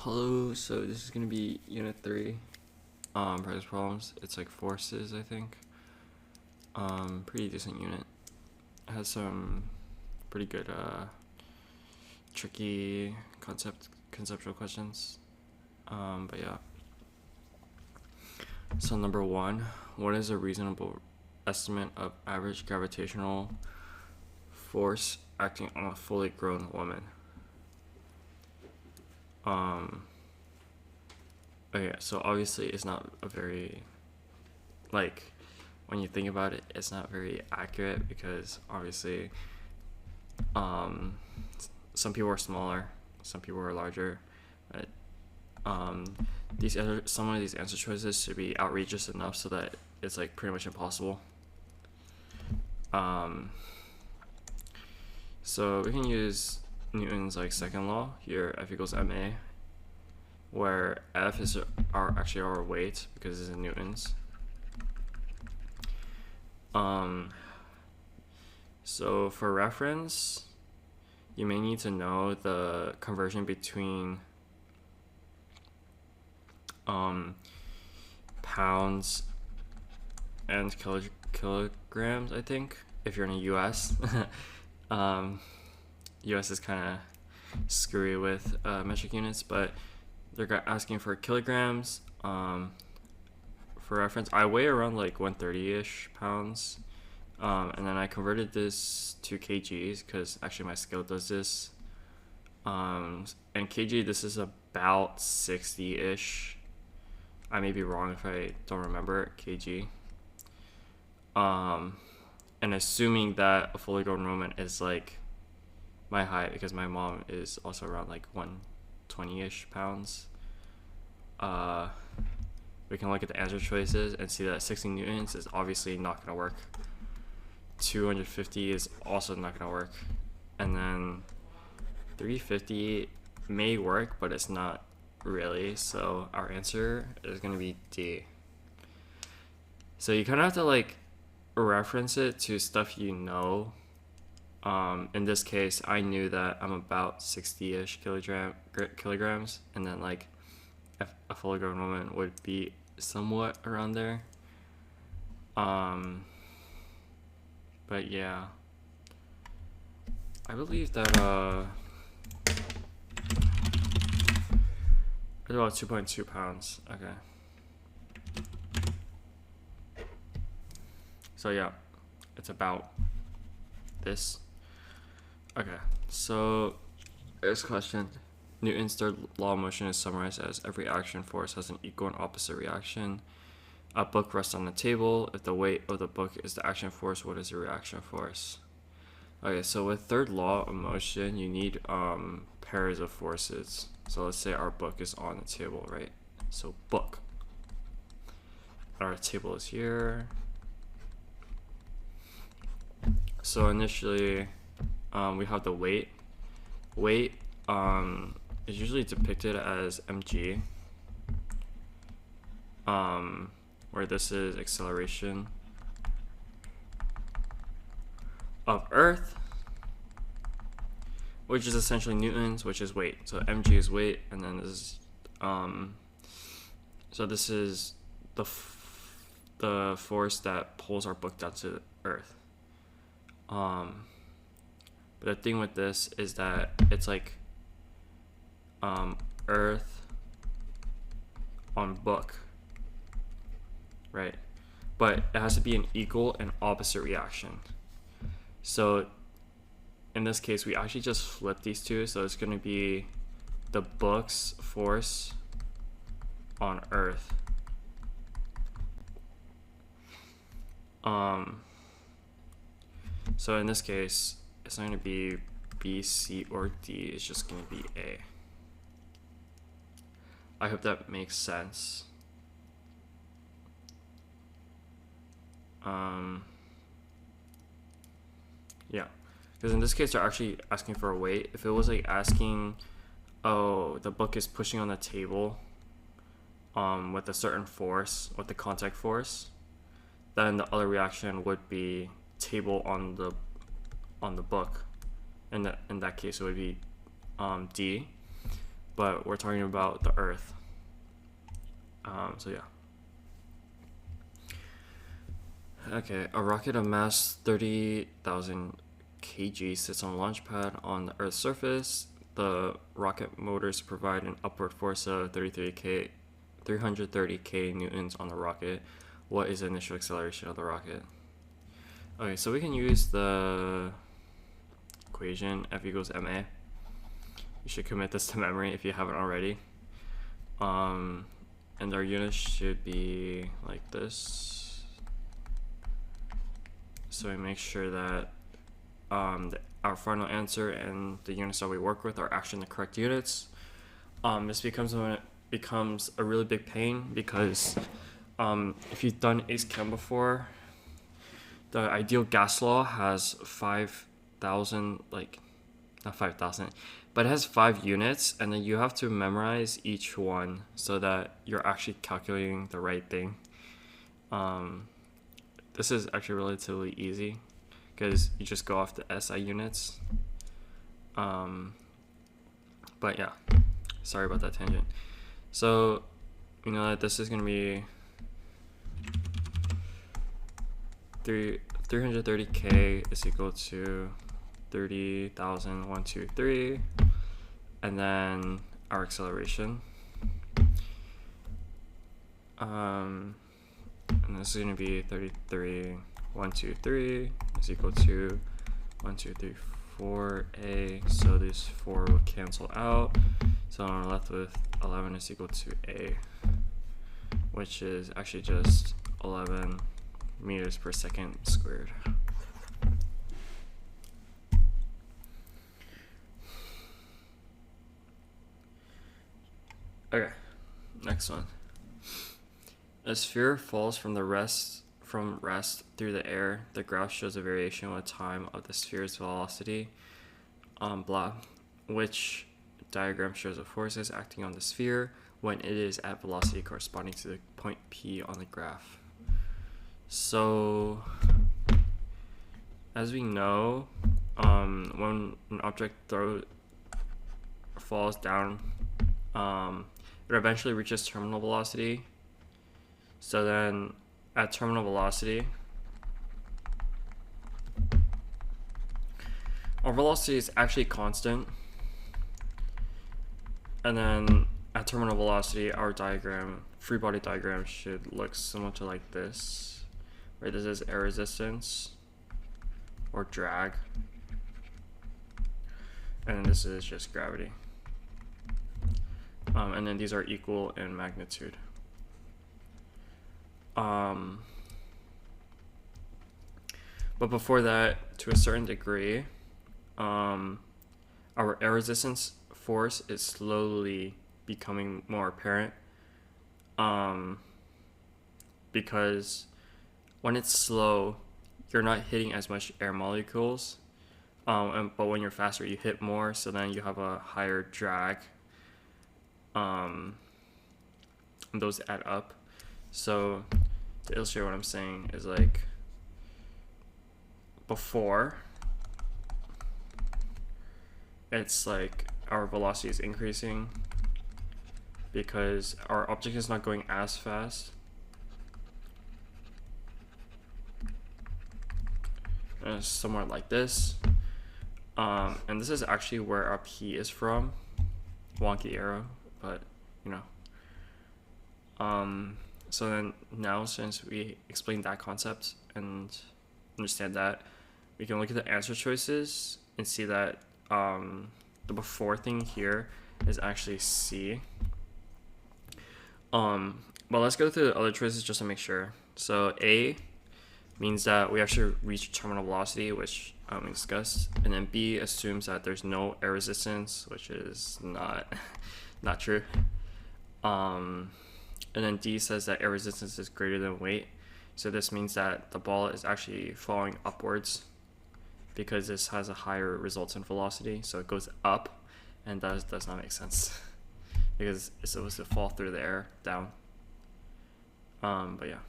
Hello, so this is gonna be unit 3, practice problems. It's like forces, I think. Pretty decent unit. It has some pretty good, tricky conceptual questions. But yeah. So number 1, what is a reasonable estimate of average gravitational force acting on a fully grown woman? Okay, so obviously it's not a very, like, when you think about it, it's not very accurate because obviously, some people are smaller, some people are larger, but some of these answer choices should be outrageous enough so that it's like pretty much impossible. So we can use Newton's like second law here, F equals ma, where F is actually our weight because it's in newtons. So for reference, you may need to know the conversion between pounds and kilograms, I think, if you're in the US. US is kind of screwy with metric units, but they're asking for kilograms. For reference, I weigh around like 130-ish pounds, and then I converted this to kgs because actually my scale does this. And kg, this is about 60-ish. I may be wrong if I don't remember kg. And assuming that a fully grown woman is like my height, because my mom is also around like 120-ish pounds. We can look at the answer choices and see that 60 newtons is obviously not going to work. 250 is also not going to work. And then 350 may work, but it's not really. So our answer is going to be D. So you kind of have to like reference it to stuff you know. In this case, I knew that I'm about 60-ish kilograms, and then like a fully grown woman would be somewhat around there. But yeah, I believe that it's about 2.2 pounds. Okay. So yeah, it's about this. Okay, so this question. Newton's third law of motion is summarized as every action force has an equal and opposite reaction. A book rests on the table. If the weight of the book is the action force, what is the reaction force? Okay, so with third law of motion, you need pairs of forces. So let's say our book is on the table, right? So book. Our table is here. So initially, we have the weight. Weight is usually depicted as mg, where this is acceleration of Earth, which is essentially newtons, which is weight. So mg is weight, and then this is so this is the force that pulls our book down to Earth. But the thing with this is that it's like Earth on book, right? But it has to be an equal and opposite reaction. So in this case, we actually just flip these two. So it's going to be the book's force on Earth. So in this case, it's not going to be B, C, or D. It's just going to be A. I hope that makes sense. Yeah, because in this case, they're actually asking for a weight. If it was like asking, oh, the book is pushing on the table with a certain force, with the contact force, then the other reaction would be table on the book. In that case, it would be D. but we're talking about the Earth. So yeah. Okay, a rocket of mass 30,000 kg sits on a launch pad on the Earth's surface. The rocket motors provide an upward force of 330 newtons on the rocket. What is the initial acceleration of the rocket? Okay, so we can use the equation F equals ma. You should commit this to memory if you haven't already. And our units should be like this. So we make sure that our final answer and the units that we work with are actually the correct units. This becomes when it becomes a really big pain because if you've done AICE Chem before, the ideal gas law has 5,000, like not 5,000, but it has 5 units, and then you have to memorize each one so that you're actually calculating the right thing. This is actually relatively easy because you just go off the SI units. But yeah, sorry about that tangent. So you know that this is going to be 330k is equal to 30,123, and then our acceleration. And this is going to be 33,123 is equal to 1,234a. So these 4 will cancel out. So I'm left with 11 is equal to a, which is actually just 11 meters per second squared. Okay, next one. A sphere falls from rest through the air. The graph shows a variation with time of the sphere's velocity. Blah. Which diagram shows the forces acting on the sphere when it is at velocity corresponding to the point P on the graph. So, as we know, when an object falls down, it eventually reaches terminal velocity. So then, at terminal velocity, our velocity is actually constant. And then at terminal velocity, our diagram, free body diagram, should look similar to like this, where this is air resistance or drag, and this is just gravity. And then these are equal in magnitude. But before that, to a certain degree, our air resistance force is slowly becoming more apparent, because when it's slow, you're not hitting as much air molecules, but when you're faster, you hit more, so then you have a higher drag, and those add up. So to illustrate what I'm saying is like before, it's like our velocity is increasing because our object is not going as fast. And it's somewhat like this. And this is actually where our P is from. Wonky arrow, but you know. So then now, since we explained that concept and understand that, we can look at the answer choices and see that the before thing here is actually C. But let's go through the other choices just to make sure. So A means that we actually reach terminal velocity, which we discussed, and then B assumes that there's no air resistance, which is not true. And then D says that air resistance is greater than weight. So this means that the ball is actually falling upwards because this has a higher resultant velocity. So it goes up, and that does not make sense because it's supposed to fall through the air down. But yeah.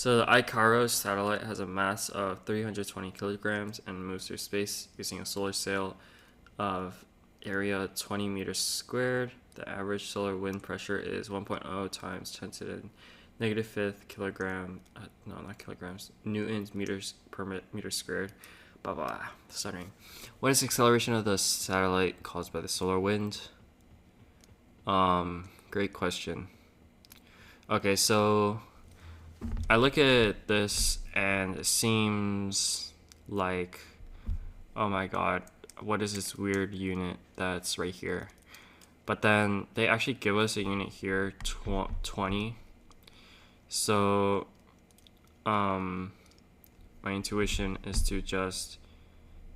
So the ICARO satellite has a mass of 320 kilograms and moves through space using a solar sail of area 20 meters squared. The average solar wind pressure is 1.0 times 10 to the negative fifth kilogram, no, not kilograms, newtons meters per meter squared. Blah blah. Stuttering. What is the acceleration of the satellite caused by the solar wind? Great question. Okay, so I look at this and it seems like, oh my god, what is this weird unit that's right here? But then they actually give us a unit here, 20. So, my intuition is to just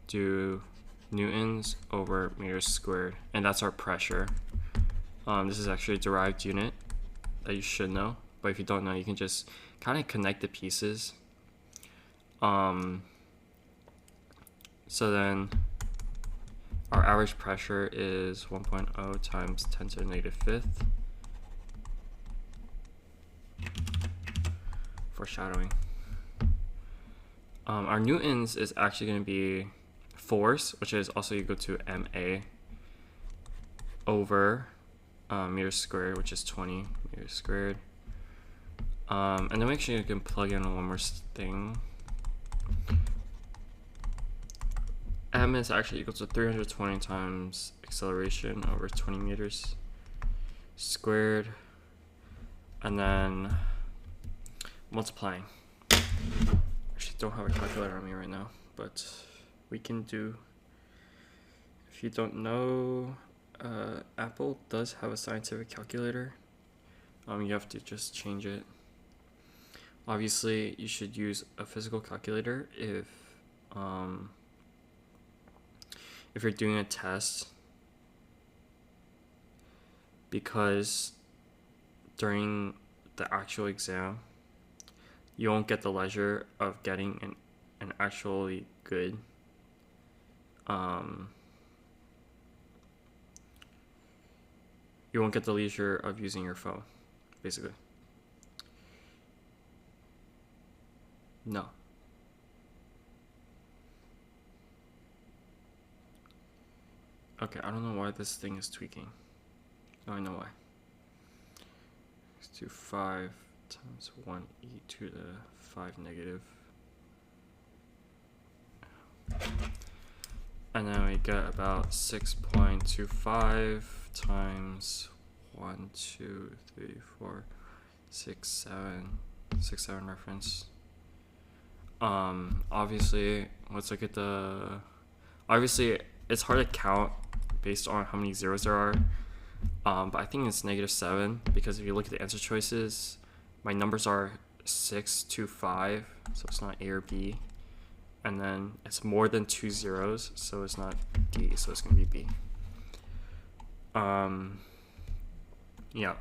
do newtons over meters squared, and that's our pressure. This is actually a derived unit that you should know, but if you don't know, you can just kind of connect the pieces. So then our average pressure is 1.0 times 10 to the negative fifth. Foreshadowing. Our newtons is actually going to be force, which is also equal to MA over meters squared, which is 20 meters squared. And then we actually can plug in one more thing. M is actually equal to 320 times acceleration over 20 meters squared, and then multiplying. Actually don't have a calculator on me right now, but we can do, if you don't know, Apple does have a scientific calculator. You have to just change it. Obviously you should use a physical calculator if you're doing a test, because during the actual exam you won't get the leisure of getting an actually good you won't get the leisure of using your phone, basically. No. Okay, I don't know why this thing is tweaking. No, I know why. Let's do 5 times 1e to the 5 negative. And then we get about 6.25 times 1, 2, 3, 4, 6, 7, 6, 7 reference. Obviously, let's look at the, obviously it's hard to count based on how many zeros there are, but I think it's -7, because if you look at the answer choices, my numbers are 6 to 5, so it's not A or B, and then it's more than 2 zeros, so it's not D, so it's gonna be B. Yeah.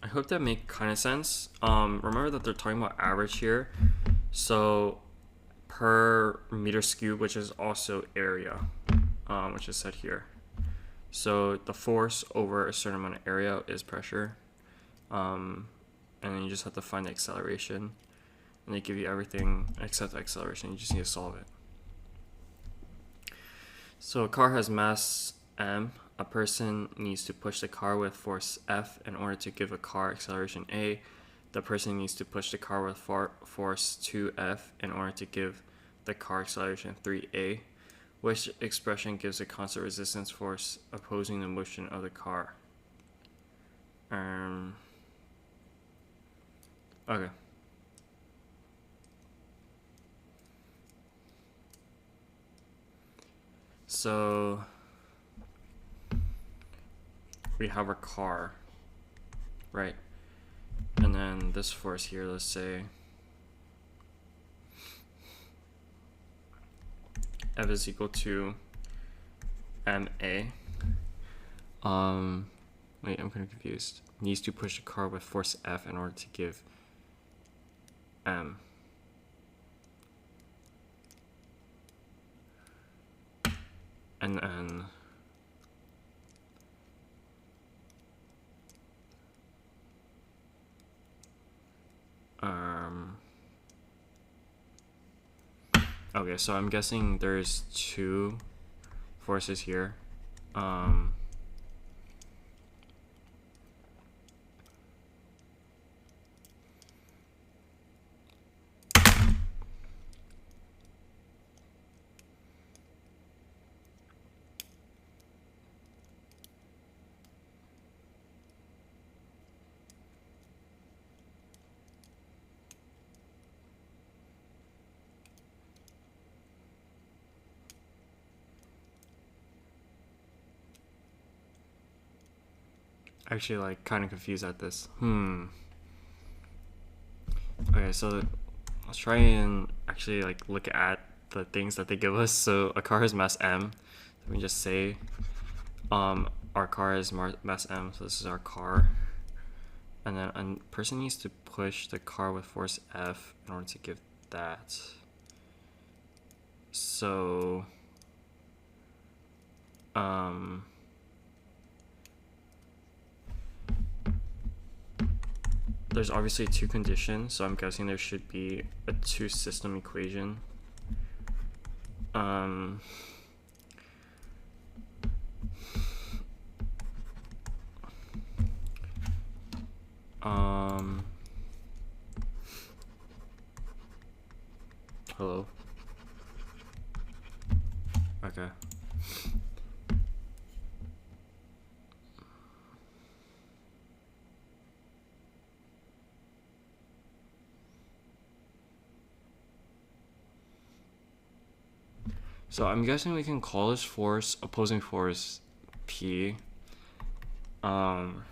I hope that made kind of sense. Remember that they're talking about average here, so per meter cubed, which is also area, which is said here. So the force over a certain amount of area is pressure, and then you just have to find the acceleration, and they give you everything except the acceleration. You just need to solve it. So a car has mass m. A person needs to push the car with force F in order to give a car acceleration A. The person needs to push the car with force 2F in order to give the car acceleration 3A. Which expression gives a constant resistance force opposing the motion of the car? Okay. So we have our car, right? And then this force here, let's say F is equal to MA. Wait, I'm kind of confused. Needs to push the car with force F in order to give M. And then Okay, so I'm guessing there's two forces here. Actually, like, kind of confused at this. Okay, so let's try and actually like look at the things that they give us. So a car has mass m. Let me just say, our car has mass m. So this is our car, and then a person needs to push the car with force F in order to give that. So, there's obviously two conditions, so I'm guessing there should be a two system equation. Hello? Okay. So I'm guessing we can call this force opposing force P. And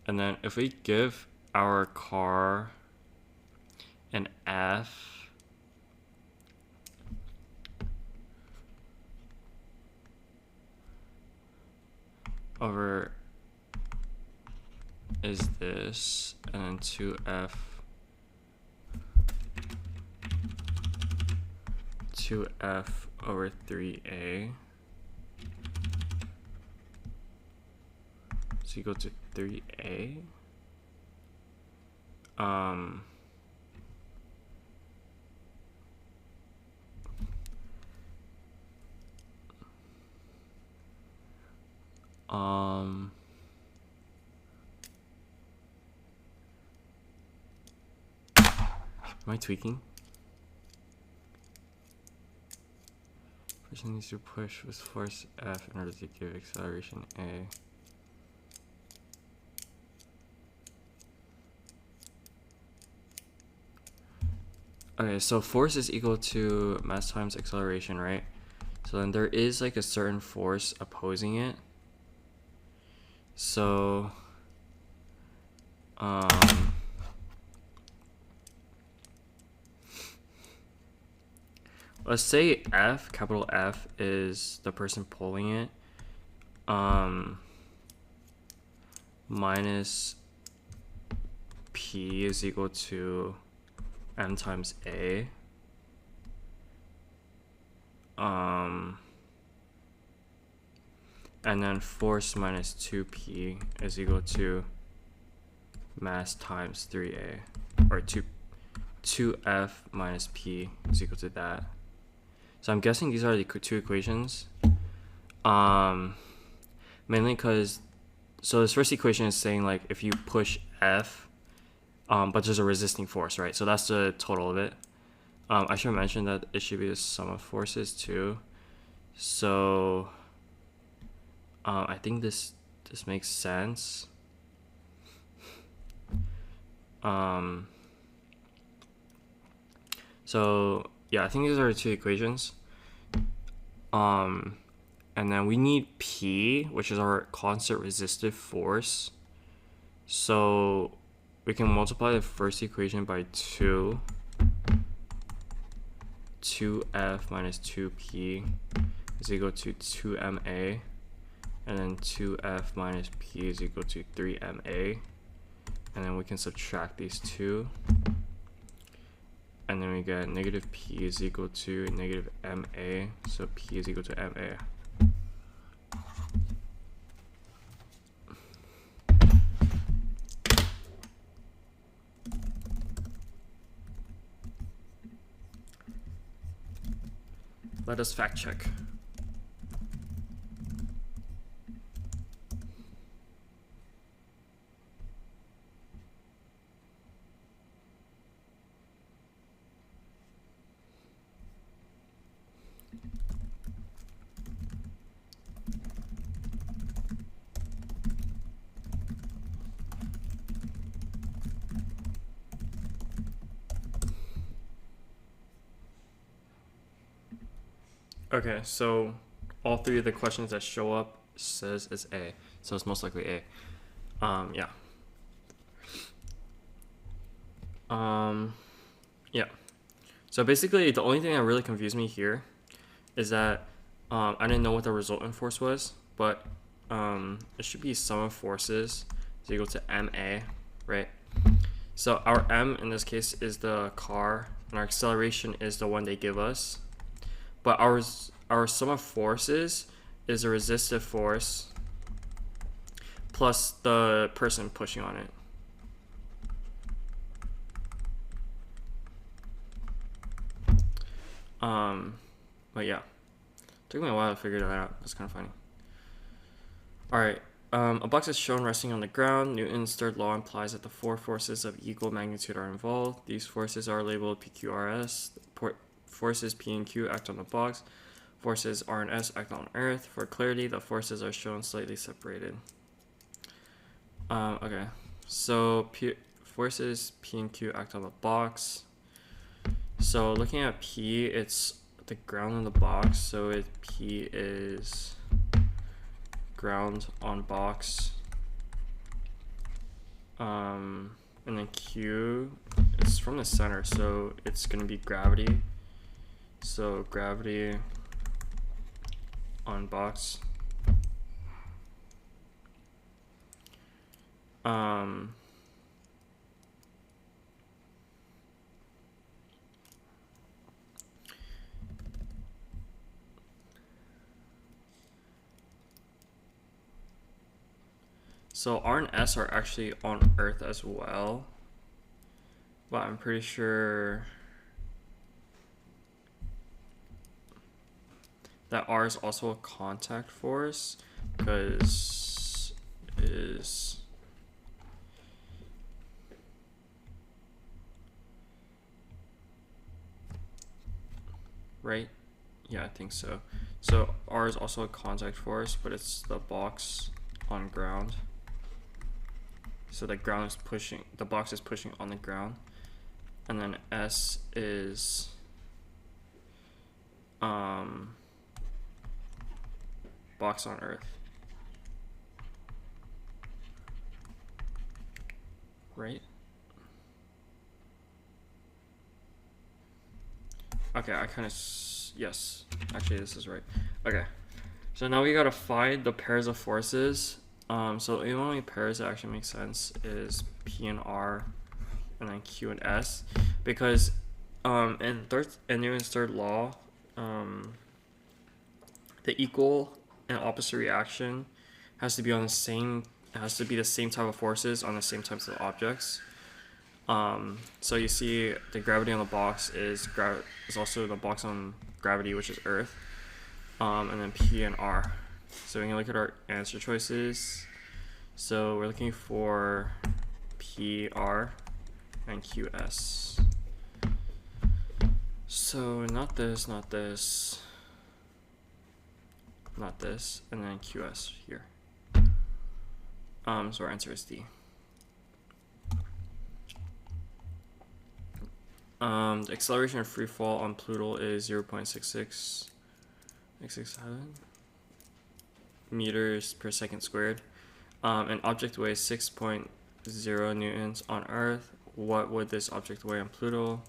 then if we give our car an F over is this, and then 2F over 3A is equal to 3A. Am I tweaking? Person needs to push with force F in order to give acceleration A. Okay, so force is equal to mass times acceleration, right? So then there is like a certain force opposing it. So, let's say F, capital F, is the person pulling it, minus P is equal to M times A. And then force minus 2P is equal to mass times 3A, or 2F minus P is equal to that. So I'm guessing these are the two equations. Mainly because, so this first equation is saying like if you push F, but there's a resisting force, right? So that's the total of it. I should mention that it should be the sum of forces too. So I think this makes sense. So yeah, I think these are the two equations. And then we need P, which is our constant resistive force. So we can multiply the first equation by 2. 2F minus 2P is equal to 2MA. And then 2F minus P is equal to 3MA. And then we can subtract these two. And then we get negative P is equal to negative MA. So P is equal to MA. Let us fact check. Okay, so all three of the questions that show up says it's A, so it's most likely A. Yeah. Yeah. So basically, the only thing that really confused me here is that I didn't know what the resultant force was, but it should be sum of forces is equal to MA, right? So our M in this case is the car, and our acceleration is the one they give us. But our sum of forces is a resistive force plus the person pushing on it. But yeah, took me a while to figure that out. That's kind of funny. All right. A box is shown resting on the ground. Newton's third law implies that the four forces of equal magnitude are involved. These forces are labeled PQRS. Forces P and Q act on the box. Forces R and S act on Earth. For clarity, the forces are shown slightly separated. Okay, so forces P and Q act on the box. So looking at P, it's the ground on the box. So P is ground on box. And then Q is from the center, so it's gonna be gravity. So gravity on box. So R and S are actually on Earth as well, but I'm pretty sure that R is also a contact force because it is right? Yeah, I think so. So R is also a contact force, but it's the box on ground. So the ground is pushing, the box is pushing on the ground. And then S is box on Earth. Right? Okay, I kind of, yes, actually this is right. Okay, so now we gotta find the pairs of forces. So the only pairs that actually make sense is P and R and then Q and S, because in Newton's third law, the equal and opposite reaction has to be on the same, it has to be the same type of forces on the same types of objects. So you see the gravity on the box is also the box on gravity, which is Earth, and then P and R. So we can look at our answer choices. So we're looking for PR and QS. So not this, not this, not this, and then QS here. So our answer is D. The acceleration of free fall on Pluto is 0.667 meters per second squared. An object weighs 6.0 newtons on Earth. What would this object weigh on Pluto?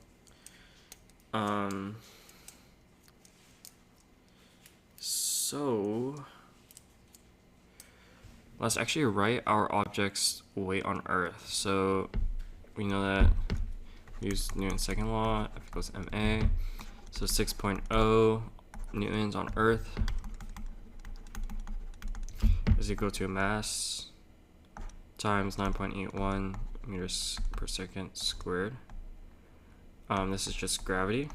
So let's actually write our object's weight on Earth. So we know that we use Newton's second law, F equals ma. So 6.0 newtons on Earth is equal to mass times 9.81 meters per second squared. This is just gravity.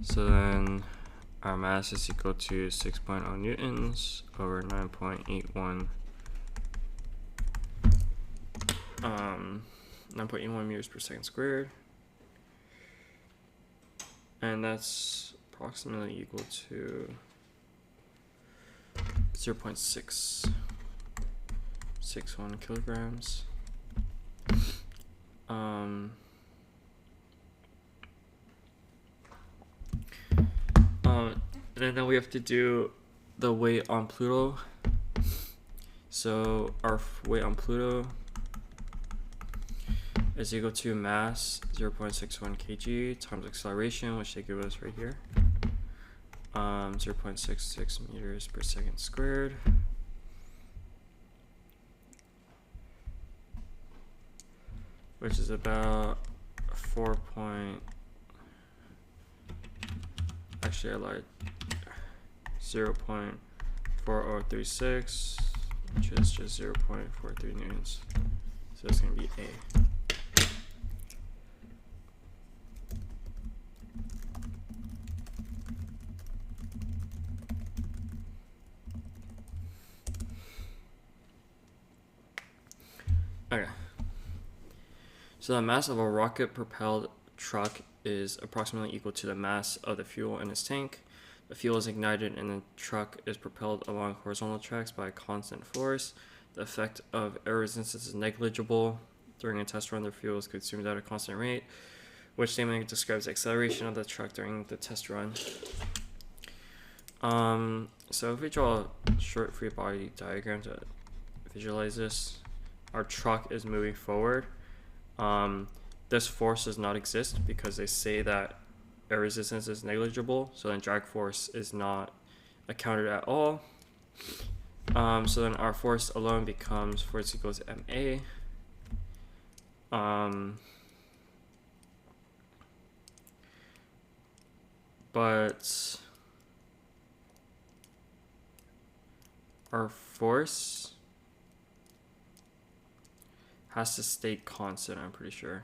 So then our mass is equal to 6.0 newtons over 9.81 9.81 meters per second squared, and that's approximately equal to 0.661 kilograms. And then we have to do the weight on Pluto. So our weight on Pluto is equal to mass 0.61 kg times acceleration, which they give us right here, 0.66 meters per second squared. Which is about 0.4036, which is just 0.43 newtons. So it's going to be A. Okay. So the mass of a rocket-propelled truck is approximately equal to the mass of the fuel in its tank. The fuel is ignited and the truck is propelled along horizontal tracks by a constant force. The effect of air resistance is negligible. During a test run, the fuel is consumed at a constant rate, which statement describes the acceleration of the truck during the test run. So if we draw a short free body diagram to visualize this, our truck is moving forward. This force does not exist because they say that air resistance is negligible, so then drag force is not accounted at all. So then our force alone becomes force equals ma. But our force has to stay constant, I'm pretty sure.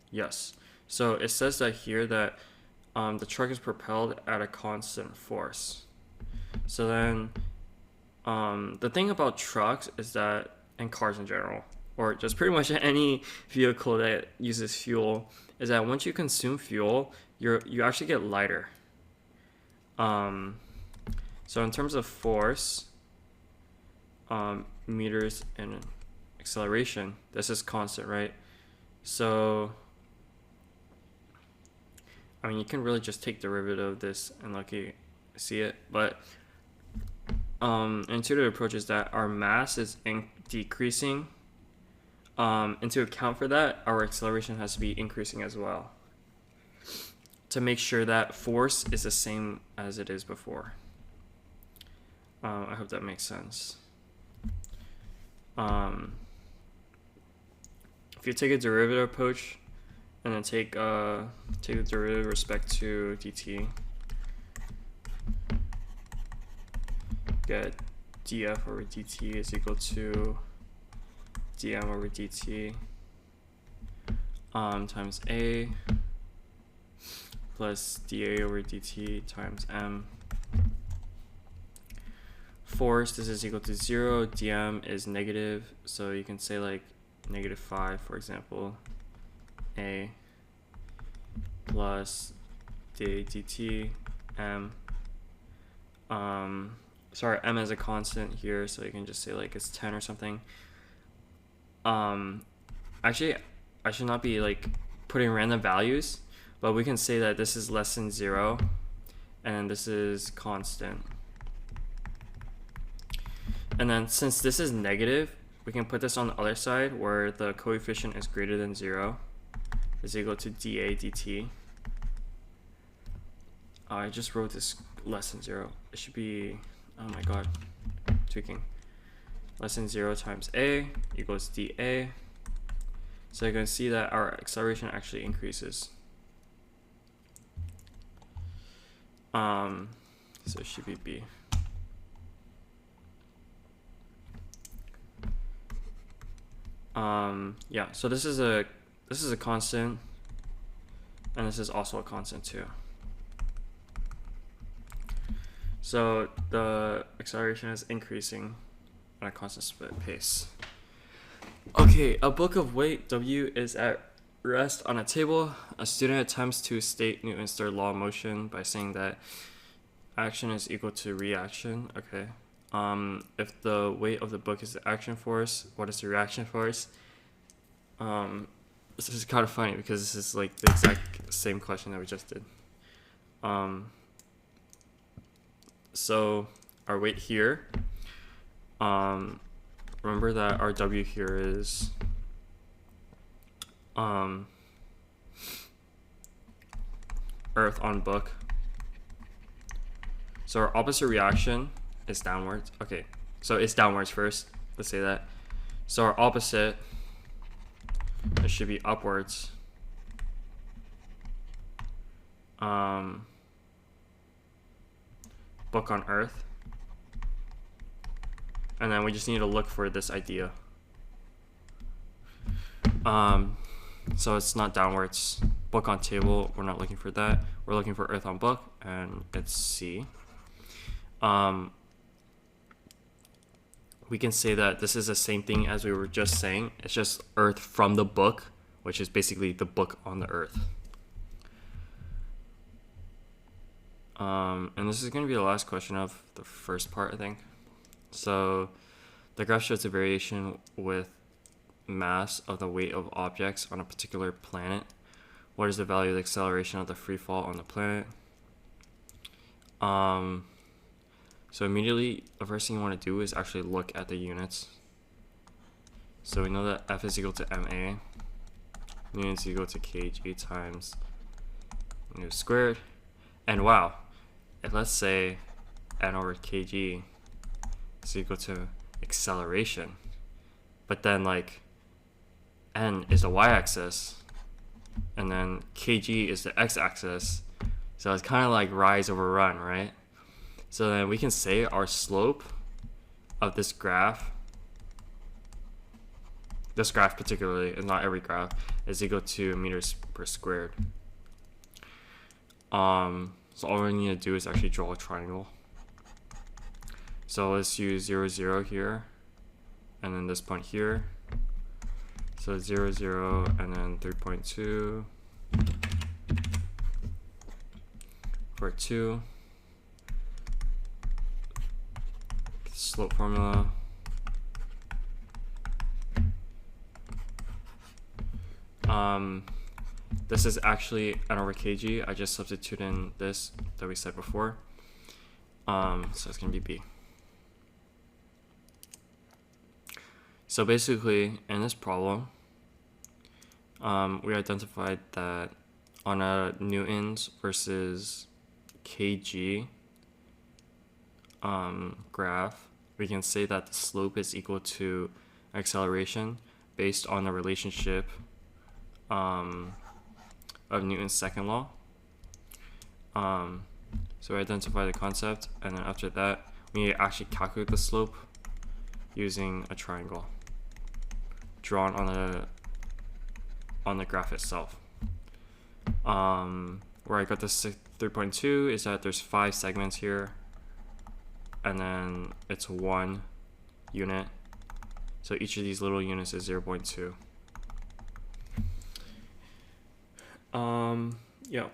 Yes. So it says that here that the truck is propelled at a constant force. So then the thing about trucks is that, and cars in general, or just pretty much any vehicle that uses fuel, is that once you consume fuel, you actually get lighter. So in terms of force, meters and acceleration, this is constant, right? So I mean, you can really just take derivative of this and see it, but intuitive approach is that our mass is decreasing, and to account for that, our acceleration has to be increasing as well to make sure that force is the same as it is before. I hope that makes sense. If you take a derivative approach and then take the derivative with respect to dt, get df over dt is equal to dm over dt times a plus dA over dt times m. Force, this is equal to 0. dm is negative, so you can say like -5, for example. A plus dA dt m. Sorry, m is a constant here, so you can just say like it's 10 or something. Actually, I should not be like putting random values, but we can say that this is less than 0 and this is constant. And then since this is negative, we can put this on the other side where the coefficient is greater than 0 is equal to dA dt. I just wrote this less than 0. It should be, oh my god, tweaking. Less than 0 times A equals dA. So you can see that our acceleration actually increases. So it should be B. Yeah, so this is a constant, and this is also a constant too. So the acceleration is increasing at a constant pace. Okay, a book of weight W is at rest on a table. A student attempts to state Newton's third law of motion by saying that action is equal to reaction. Okay. If the weight of the book is the action force, what is the reaction force? This is kind of funny because this is like the exact same question that we just did. So our weight here, remember that our W here is Earth on book. So our opposite reaction is downwards. Okay, so it's downwards first. Let's say that. So our opposite, it should be upwards. Book on Earth. And then we just need to look for this idea. So it's not downwards. Book on table, we're not looking for that. We're looking for Earth on book, and it's C. We can say that this is the same thing as we were just saying. It's just Earth from the book, which is basically the book on the Earth. And this is going to be the last question of the first part, I think. So the graph shows the variation with mass of the weight of objects on a particular planet. What is the value of the acceleration of the free fall on the planet? So immediately, the first thing you want to do is actually look at the units. So we know that F is equal to MA. Newton is equal to kg times Newton squared. And wow, if let's say N over kg is equal to acceleration, but then like N is the y-axis, and then kg is the x-axis, so it's kind of like rise over run, right? So then we can say our slope of this graph particularly, and not every graph, is equal to meters per squared. So all we need to do is actually draw a triangle. So let's use 0, 0 here, and then this point here. So 0, 0, and then 3.2 for 2. Slope formula. This is actually N over kg. I just substitute in this that we said before. So it's gonna be B. So basically, in this problem, we identified that on a Newton's versus kg graph, we can say that the slope is equal to acceleration based on the relationship of Newton's second law. So we identify the concept, and then after that, we need to actually calculate the slope using a triangle drawn on the graph itself. Where I got this 3.2 is that there's 5 segments here, and then it's 1 unit. So each of these little units is 0.2. Yeah.